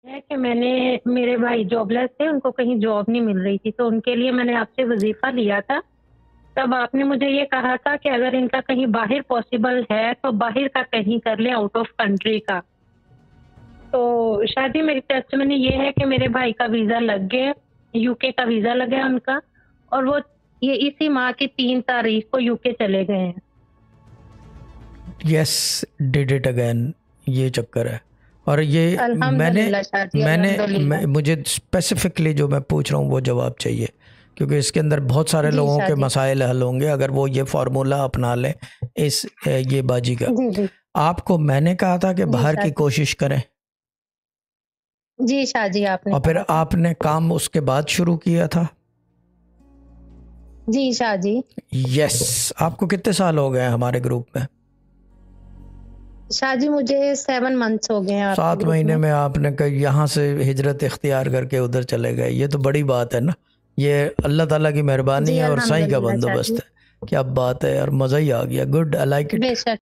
है कि मैंने मेरे भाई जॉबलेस थे, उनको कहीं जॉब नहीं मिल रही थी, तो उनके लिए मैंने आपसे वज़ीफ़ा लिया था। तब आपने मुझे ये कहा था कि अगर इनका कहीं बाहर पॉसिबल है, तो बाहर का कहीं कर लें, आउट ऑफ कंट्री का। तो शादी मेरी टेस्टिमनी ये है कि मेरे भाई का वीज़ा लग गया, यूके का वीज़ा लग गया उनका और वो ये इसी माह की 3 तारीख को यूके चले गए हैं। यस, डिड इट अगेन, ये चक्कर है। और ये मैंने अल्हम्दुलिल्लाह शादी, मुझे स्पेसिफिकली जो मैं पूछ रहा हूँ वो जवाब चाहिए, क्योंकि इसके अंदर बहुत सारे जी लोगों के शादी। मसाइल हल होंगे अगर वो ये फार्मूला अपना लें इस ये बाजी का। जी, जी। आपको मैंने कहा था कि जी बाहर की शादी। कोशिश करें, जी शादी आपने और फिर कहा था। आपने काम उसके बाद शुरू किया था। जी शादी। यस। आपको कितने साल हो गए हैं हमारे ग्रुप में? शादी मुझे 7 मंथ्स हो गए हैं आपके 7 ग्रुप महीने में। में आपने कहीं यहाँ से हिजरत इख्तियार करके उधर चले गए, ये तो बड़ी बात है ना। ये अल्लाह ताला की मेहरबानी जी है और सही का अल्हम्दुलिल्लाह शादी। बंदोबस्त है। क्या बात है यार, मज़ा ही आ गया। Good, I like it. बेशक।